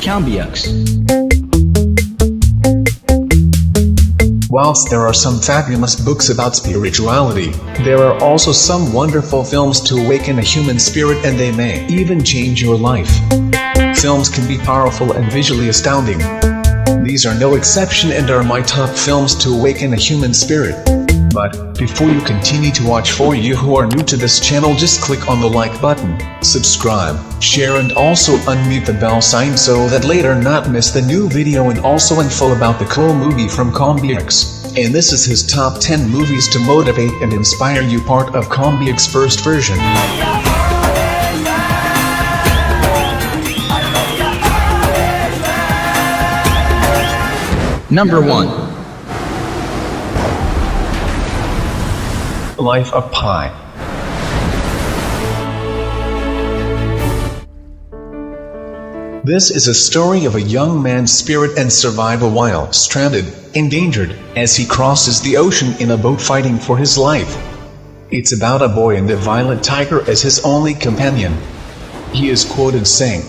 KAUM BEAX. Whilst there are some fabulous books about spirituality, there are also some wonderful films to awaken a human spirit, and they may even change your life. Films can be powerful and visually astounding. These are no exception and are my top films to awaken a human spirit. But before you continue to watch, for you who are new to this channel, just click on the like button, subscribe, share, and also unmute the bell sign so that later not miss the new video, and also info about the cool movie from KAUM BEAX. And this is his top 10 movies to motivate and inspire you, part of KAUM BEAX first version. Number 1. Life of Pi. This is a story of a young man's spirit and survival while stranded, endangered, as he crosses the ocean in a boat fighting for his life. It's about a boy and a violent tiger as his only companion. He is quoted saying,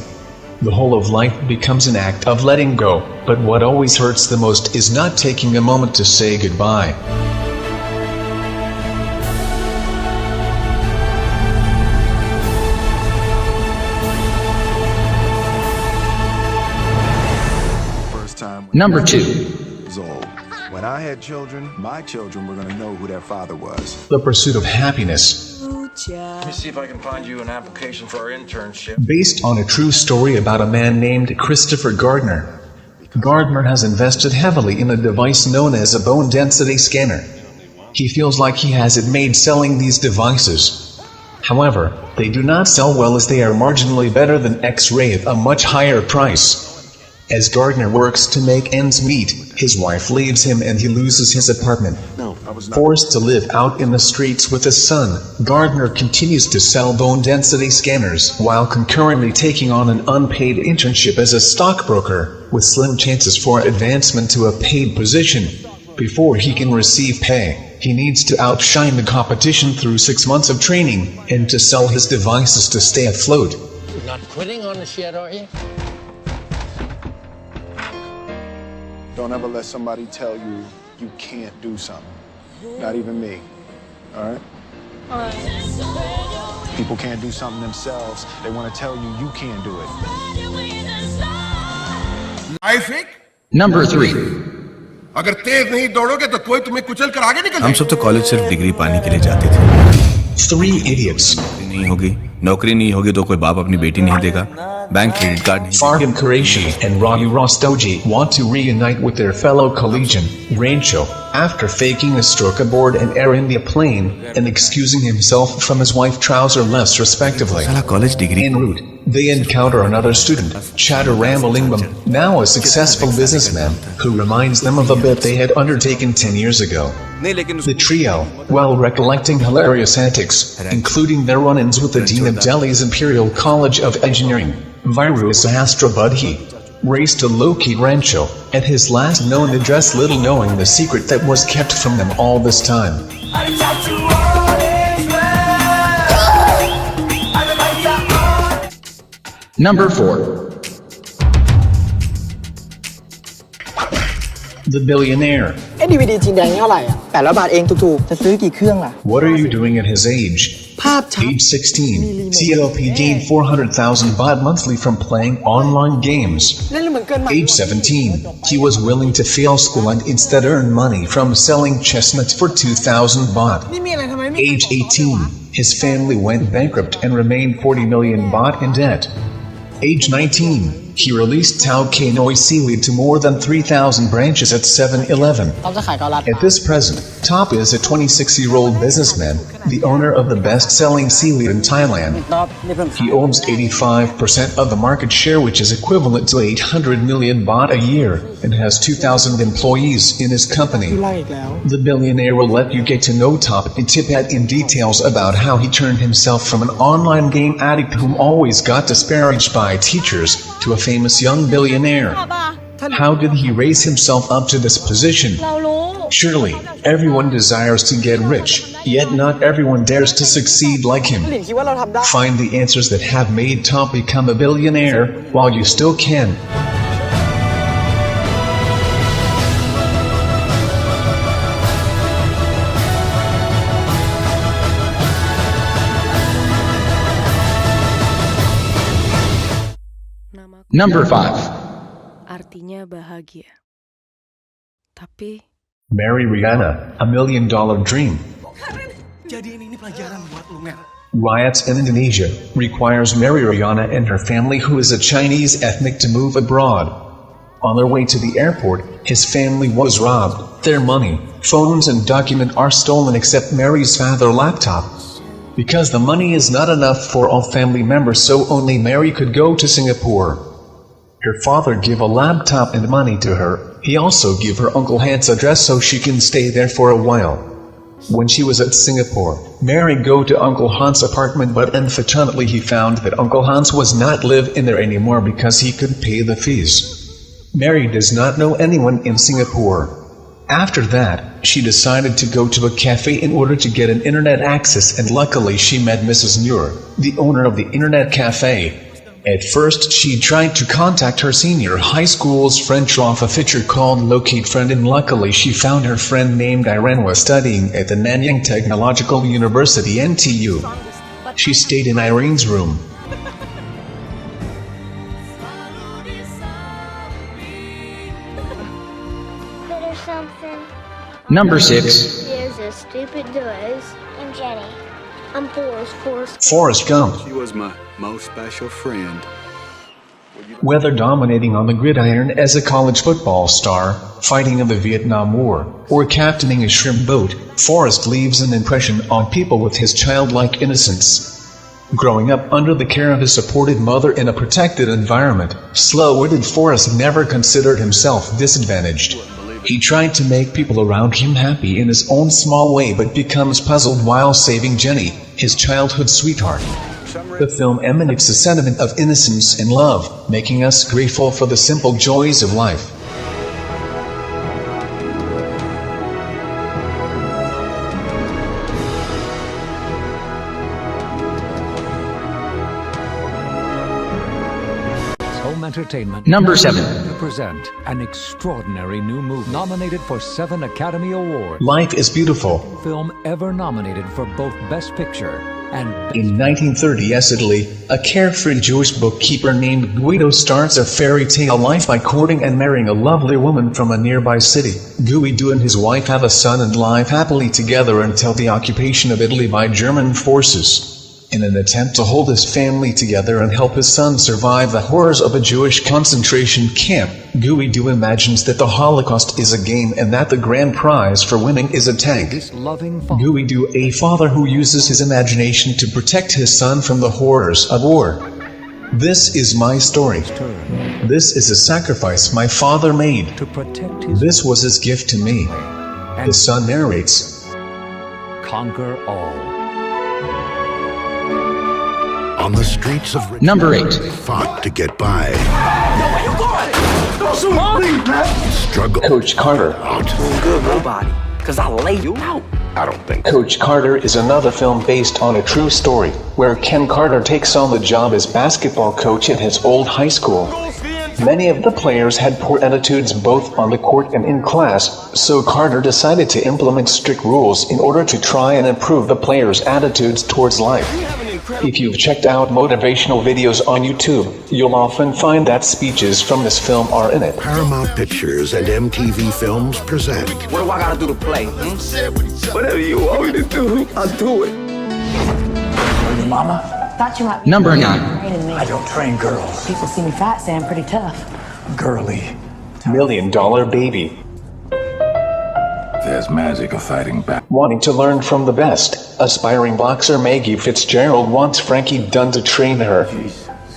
"The whole of life becomes an act of letting go, but what always hurts the most is not taking a moment to say goodbye." Number 2. When I had children, my children were going to know who their father was. The Pursuit of Happiness. Let me see if I can find you an application for our internship. Based on a true story about a man named Christopher Gardner. Gardner has invested heavily in a device known as a bone density scanner. He feels like he has it made selling these devices. However, they do not sell well as they are marginally better than X-ray at a much higher price. As Gardner works to make ends meet, his wife leaves him and he loses his apartment. Forced to live out in the streets with his son, Gardner continues to sell bone density scanners while concurrently taking on an unpaid internship as a stockbroker, with slim chances for advancement to a paid position. Before he can receive pay, he needs to outshine the competition through 6 months of training and to sell his devices to stay afloat. You're not quitting on the shit, are you? Don't ever let somebody tell you you can't do something. Not even me. All right? People can't do something themselves. They want to tell you you can't do it. Number 3. अगर तेज नहीं दौड़ोगे तो कोई तुम्हें कुचल कर आगे निकल हम सब तो कॉलेज सिर्फ डिग्री पाने के लिए जाते थे। 3 Idiots. नौकरी नहीं होगी तो कोई बाप अपनी बेटी नहीं देगा, बैंक क्रेडिट कार्ड नहीं। Farham Qureshi and Ravi Rastogi want to reunite with their fellow collegian, Rancho, after faking a stroke aboard an Air India plane and excusing himself from his wife trouserless respectively. साला college degree. En route, they encounter another student, Chaturambalimbam, now a successful businessman, who reminds them of a bit they had undertaken 10 years ago. The trio, while recollecting hilarious antics, including their run-ins with the Dean of Delhi's Imperial College of Engineering, Viru Sahasrabudhe, race to Loki Rancho, at his last known address, little knowing the secret that was kept from them all this time. Number 4. The Billionaire. DVD จริงแดงนี่เท่าไหร่อ่ะ800 บาทเองถูกๆจะซื้อกี่เครื่องล่ะ What are you doing at his age? ภาพชัด Age 16, TLP gained 400,000 baht monthly from playing online games. เล่นเหมือนเกินใหม่ Age 17, he was willing to fail school and instead earn money from selling chestnuts for 2,000 baht. นี่มีอะไรทำไมไม่ Age 18, his family went bankrupt and remained 40 million baht in debt. Age 19, he released Tao Kanoi seaweed to more than 3,000 branches at 7-Eleven. เขาจะขาย9 ล้าน At this present, Top is a 26-year-old businessman, the owner of the best-selling seaweed in Thailand. ตอบนี่เพิ่ง He owns 85% of the market share, which is equivalent to 800 million baht a year, and has 2,000 employees in his company. ไล่อีกแล้ว The billionaire will let you get to know Top in Tibet in details about how he turned himself from an online game addict whom always got disparaged by teachers to a famous young billionaire. How did he raise himself up to this position? Surely, everyone desires to get rich, yet not everyone dares to succeed like him. หลินคิดว่าเราทำได้ Find the answers that have made Top become a billionaire while you still can. Namaku Number 5. artinya bahagia. Tapi Marry Rihanna, $1 million dream. Riots in Indonesia requires marry Rihanna and her family, who is a Chinese ethnic, to move abroad. On their way to the airport, his family was robbed. Their money, phones and documents are stolen except Mary's father's laptop. Because the money is not enough for all family members, so only Mary could go to Singapore. Her father gave a laptop and money to her. He also gave her Uncle Hans's address so she can stay there for a while. When she was at Singapore, Mary go to Uncle Hans's apartment, but unfortunately he found that Uncle Hans was not live in there anymore because he couldn't pay the fees. Mary does not know anyone in Singapore. After that, she decided to go to a cafe in order to get an internet access, and luckily she met Mrs. Noor, the owner of the internet cafe. At first she tried to contact her senior high school's French off a feature called Locate Friend, and luckily she found her friend named Irene was studying at the Nanyang Technological University NTU. She stayed in Irene's room. Bit of something. Number 6. Here's a stupid noise. I'm Jenny. I'm Forrest Gump. She was my most special friend. Whether dominating on the gridiron as a college football star, fighting in the Vietnam War, or captaining a shrimp boat, Forrest leaves an impression on people with his childlike innocence. Growing up under the care of his supportive mother in a protected environment, slow-witted Forrest never considered himself disadvantaged. He tried to make people around him happy in his own small way, but becomes puzzled while saving Jenny, his childhood sweetheart. The film emanates a sentiment of innocence and love, making us grateful for the simple joys of life. Entertainment Number 7. to present an extraordinary new movie nominated for 7 Academy Awards. Life is Beautiful. Film ever nominated for both Best Picture and In 1930s Italy, a carefree Jewish bookkeeper named Guido starts a fairy tale life by courting and marrying a lovely woman from a nearby city. Guido and his wife have a son and live happily together until the occupation of Italy by German forces. In an attempt to hold his family together and help his son survive the horrors of a Jewish concentration camp, Guido imagines that the Holocaust is a game and that the grand prize for winning is a tank. Guido, a father who uses his imagination to protect his son from the horrors of war. This is my story. This is a sacrifice my father made. to protect his This was his gift to me. The son narrates. conquer all. On the streets of Number 8. fought to get by. Struggle Coach Carter. out. Good nobody, cause I lay you out. I don't think Coach Carter is another film based on a true story, where Ken Carter takes on the job as basketball coach at his old high school. Many of the players had poor attitudes both on the court and in class, so Carter decided to implement strict rules in order to try and improve the players' attitudes towards life. If you've checked out motivational videos on YouTube, you'll often find that speeches from this film are in it. Paramount Pictures and MTV Films present What do I gotta do to play? Whatever you want me to do, I'll do it. Your mama? Thought you might. Number 9. I don't train girls. People see me fat, say I'm pretty tough. Girly. $1 Million Baby. There's magic of fighting back. Wanting to learn from the best, aspiring boxer Maggie Fitzgerald wants Frankie Dunn to train her.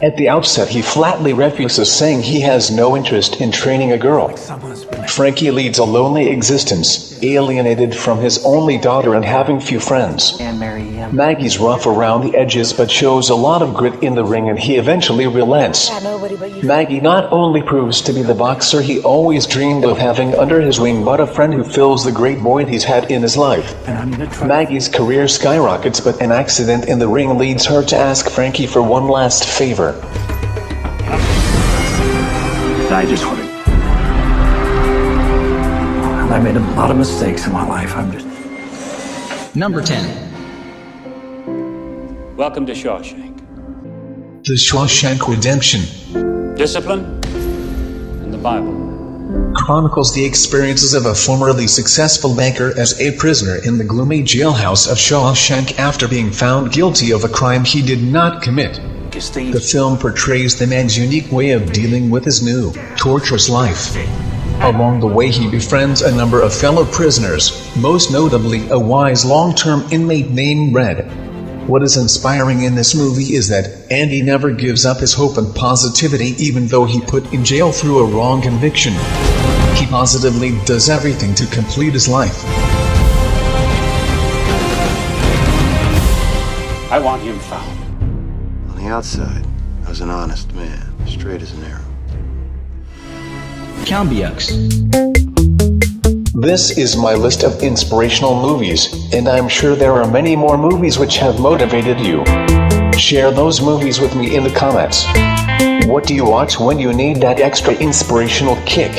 At the outset, he flatly refuses, saying he has no interest in training a girl. Frankie leads a lonely existence, alienated from his only daughter and having few friends. Maggie's rough around the edges but shows a lot of grit in the ring, and he eventually relents. Maggie not only proves to be the boxer he always dreamed of having under his wing, but a friend who fills the great void he's had in his life. Maggie's career skyrockets, but an accident in the ring leads her to ask Frankie for one last favor. I just want to. I made a lot of mistakes in my life. I'm just. Number 10. Welcome to Shawshank. The Shawshank Redemption. Discipline and the Bible. Chronicles the experiences of a formerly successful banker as a prisoner in the gloomy jailhouse of Shawshank after being found guilty of a crime he did not commit. The film portrays the man's unique way of dealing with his new, torturous life. Along the way he befriends a number of fellow prisoners, most notably a wise long-term inmate named Red. What is inspiring in this movie is that Andy never gives up his hope and positivity even though he put in jail through a wrong conviction. He positively does everything to complete his life. I want him found. On the outside, I was an honest man, straight as an arrow. KAUM BEAX. This is my list of inspirational movies, and I'm sure there are many more movies which have motivated you. Share those movies with me in the comments. What do you watch when you need that extra inspirational kick?